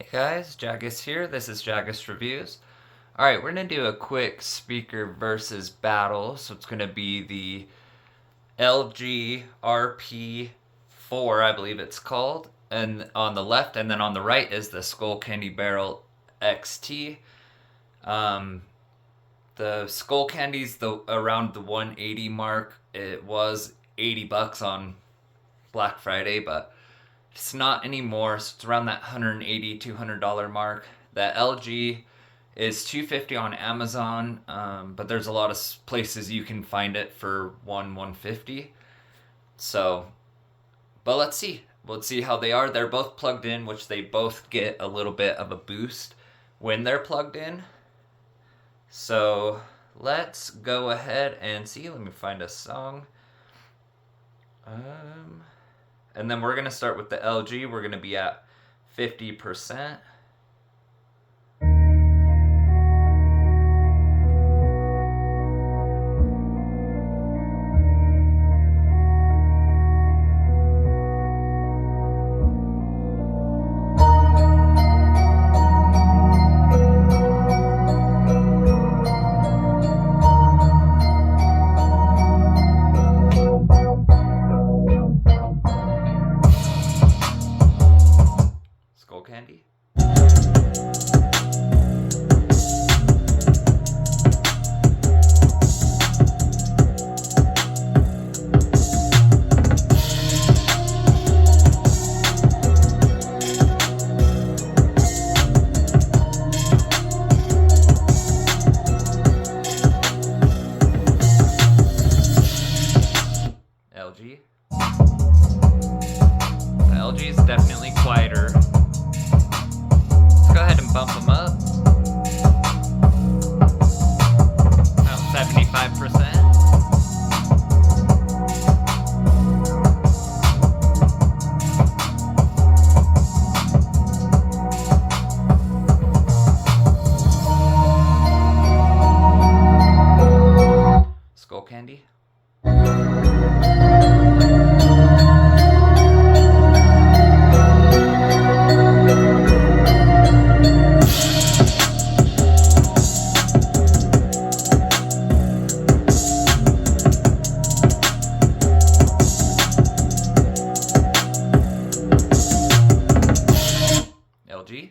Hey guys, Jagus here. This is Jagus Reviews. Alright, we're going to do a quick speaker versus battle. So it's going to be the LG RP4, I believe it's called, and on the left, and then on the right is the Skullcandy Barrel XT. The Skullcandy's around the 180 mark. It was $80 on Black Friday, but it's not anymore, so it's around that $180, $200 mark. The LG is $250 on Amazon, but there's a lot of places you can find it for $150. So, but let's see. Let's see how they are. They're both plugged in, which they both get a little bit of a boost when they're plugged in. So let's go ahead and see. Let me find a song. And then we're going to start with the LG. We're going to be at 50%. Skullcandy. LG. The LG is definitely quieter. Go ahead and bump them up. About 75%. Skullcandy. LG.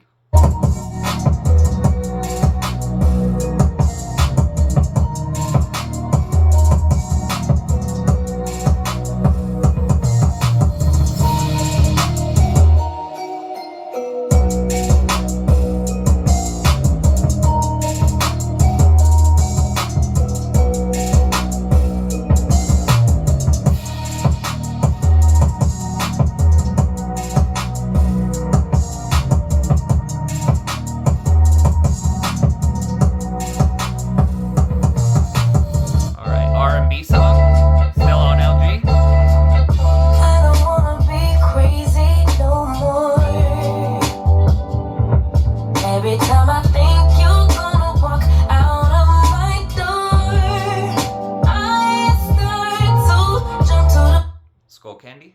Skullcandy.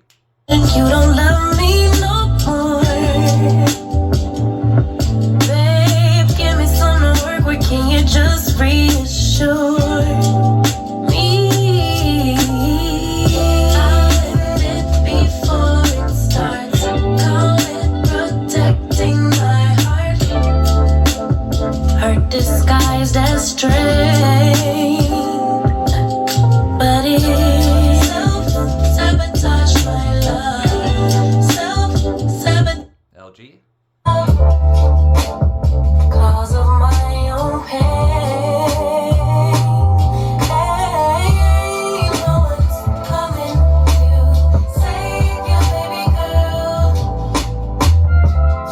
You don't love me no more. Babe, give me some to work with. Can you just reassure me? I'll end it before it starts. Call it protecting my heart. Hurt disguised as strength, but it's self-sabotage, my love. Self-sabotage. LG. Cause of my own pain. Hey, no one's coming to save you, baby girl.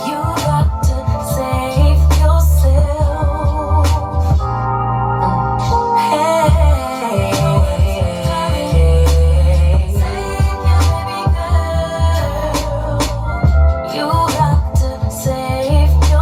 You got to save yourself. Hey, save you, baby girl. You got to save yourself.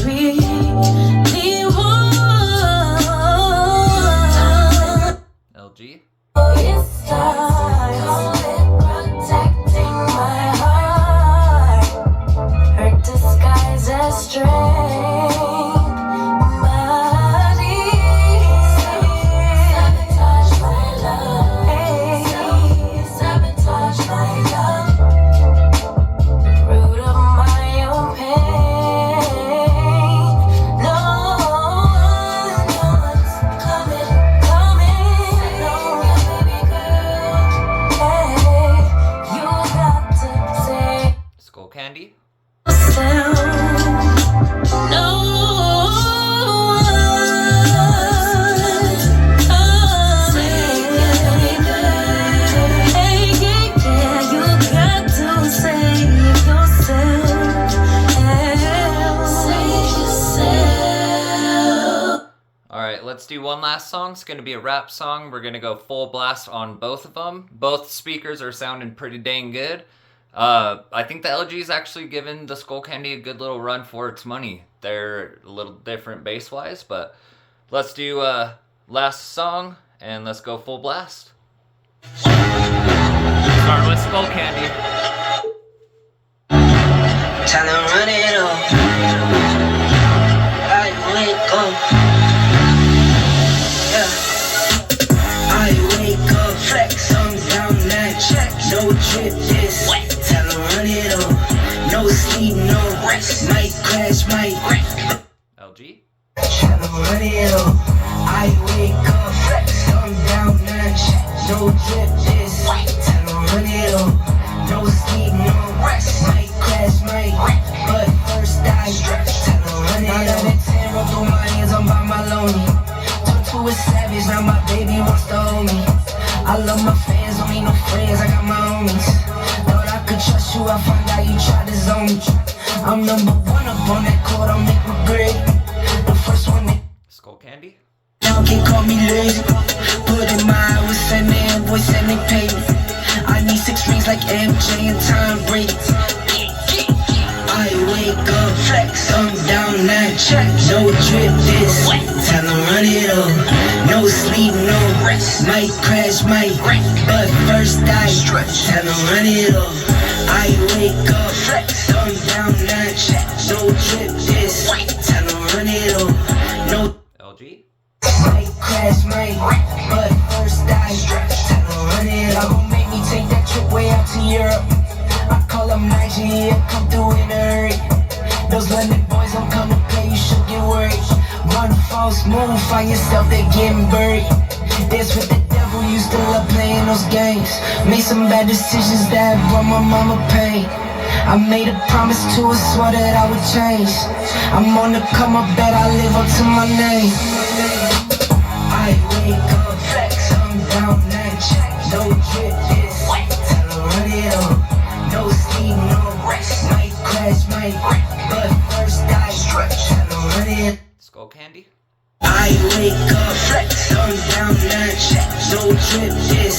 really want. LG. It's time, protecting my heart. Hurt disguised as strength. Sabotage my love. Sabotage my love. Root of my own pain. No one's coming. No, baby girl. Hey, you got to say Skullcandy. yourself. No one's coming. Hey, yeah, you got to save yourself. Save yourself. All right, let's do one last song. It's going to be a rap song. We're going to go full blast on both of them. Both speakers are sounding pretty dang good. I think the LG is actually giving the Skullcandy a good little run for its money. They're a little different bass-wise, but let's do last song, and let's go full blast. Starting with Skullcandy. Tryna run it up. I wake up. Yeah. I wake up. Flex on down that check. No drip this. Tryna run it up. No sleep, no rest. Might crash, might wreck. LG. Tryna run it up. I wake up. Flex on down that check. No drip this. Tryna run it up. No sleep, no rest. Might crash, might wreck. But first I stretch. Tryna run it up. 10 roll through my hands, I'm by my lonely. Turned to a savage, now my baby wants to hold me. I love my fans, don't need no friends, I got my homies. Thought I could trust you, I found out you tried to zone me. I'm number one up on that court, I'll make my grade. The first one that Skullcandy. y'all can call me lazy. Put in my hours, send me invoice and they pay me. I need 6 rings like MJ and Tom Brady. I wake up, flex, I'm down that check. No drip this, tell 'em run it up. No sleep, no rest. Might crash, might wreck. But first I stretch, tell 'em run it up. I wake up, flex, I'm down that check. No drip this, tell 'em run it up. No LG. might crash, might wreck. But first I stretch, tell 'em run it up. Gon' make me take that trip way out to Europe. I call them Nigeria, come through in a hurry. Those London boys don't come to play, you should get worried. One false move, find yourself, they getting buried. That's what the devil used to love playing those games. Made some bad decisions that brought my mama pain. I made a promise to her, swore that I would change. I'm on the come up, bet I live up to my name. I wake up, flex, I'm down that check. No drip this, tell her run it up. No sleep, no rest. Might crash, might wreck. But first I stretch, tell her run it. Skullcandy. I wake up, flex, I'm down that check. No drip this,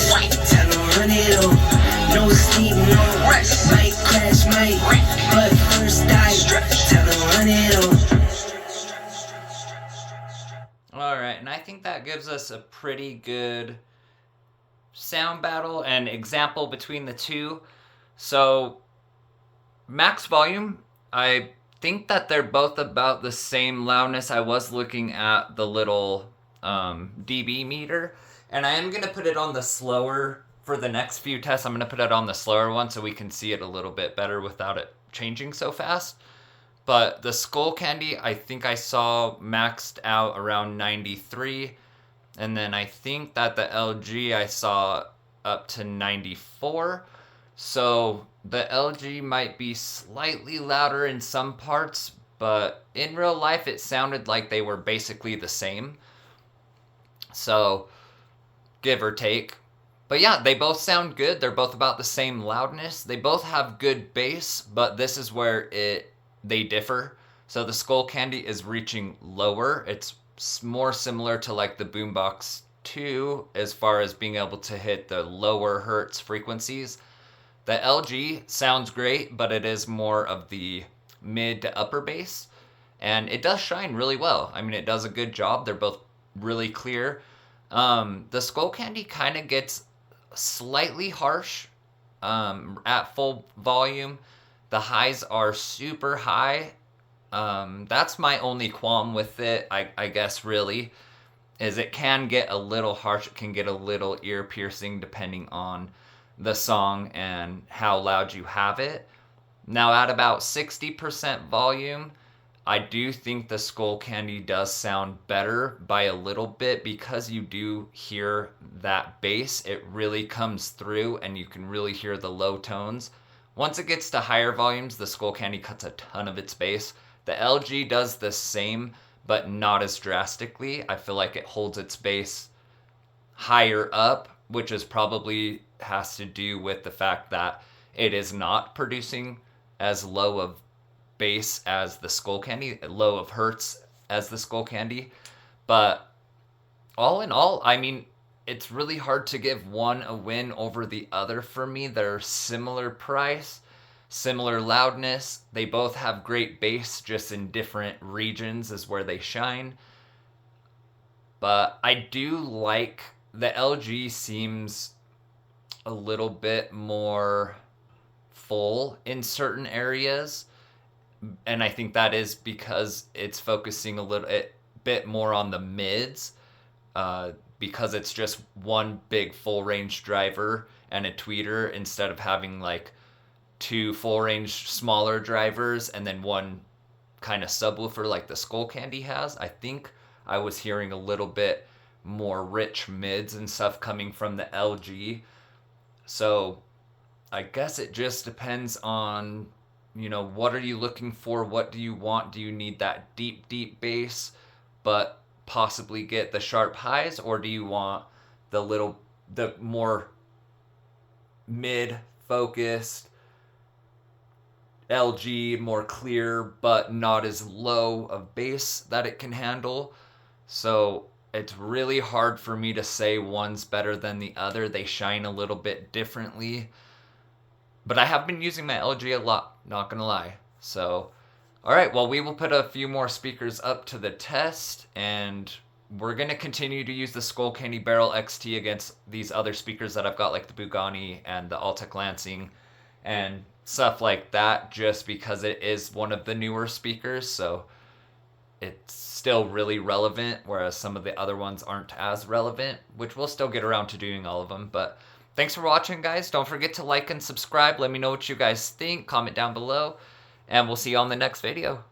tell her run it up. No sleep, no rest. Might crash, might wreck. But first I stretch, tell her run it up. All right, and I think that gives us a pretty good sound battle and example between the two. So, max volume, I think that they're both about the same loudness. I was looking at the little dB meter, and I am going to put it on the slower, for the next few tests, I'm going to put it on the slower one so we can see it a little bit better without it changing so fast. But the Skullcandy, I think I saw maxed out around 93, and then I think that the LG I saw up to 94. So the LG might be slightly louder in some parts, but in real life it sounded like they were basically the same. So give or take. But yeah, they both sound good. They're both about the same loudness. They both have good bass, but this is where they differ. So the Skullcandy is reaching lower. It's more similar to like the Boombox 2 as far as being able to hit the lower hertz frequencies. The LG sounds great, but it is more of the mid to upper bass. and it does shine really well. I mean, it does a good job. They're both really clear. The Skullcandy kind of gets slightly harsh at full volume. The highs are super high. That's my only qualm with it, I guess, really, is it can get a little harsh. It can get a little ear piercing depending on the song and how loud you have it. Now, at about 60% volume, I do think the Skullcandy does sound better by a little bit because you do hear that bass. It really comes through and you can really hear the low tones. Once it gets to higher volumes, the Skullcandy cuts a ton of its bass. The LG does the same, but not as drastically. I feel like it holds its bass higher up, which is probably has to do with the fact that it is not producing as low of bass as the Skullcandy, low of hertz as the Skullcandy. But all in all, I mean, it's really hard to give one a win over the other for me. They're similar price, similar loudness. They both have great bass, just in different regions is where they shine. But I do like the LG seems a little bit more full in certain areas, and I think that is because it's focusing a little bit more on the mids, because it's just one big full range driver and a tweeter instead of having like two full range smaller drivers and then one kind of subwoofer like the Skullcandy has. I think I was hearing a little bit more rich mids and stuff coming from the LG. So I guess it just depends on, what are you looking for? What do you want? Do you need that deep bass, but possibly get the sharp highs? Or do you want the more mid-focused LG, more clear, but not as low of bass that it can handle? So it's really hard for me to say one's better than the other. They shine a little bit differently. But I have been using my LG a lot, not gonna lie. So, alright, well, we will put a few more speakers up to the test, and we're gonna continue to use the Skullcandy Barrel XT against these other speakers that I've got, like the Bugani and the Altec Lansing and stuff like that, just because it is one of the newer speakers, so it's still really relevant, whereas some of the other ones aren't as relevant, which we'll still get around to doing all of them. But thanks for watching, guys. Don't forget to like and subscribe. Let me know what you guys think. Comment down below, and we'll see you on the next video.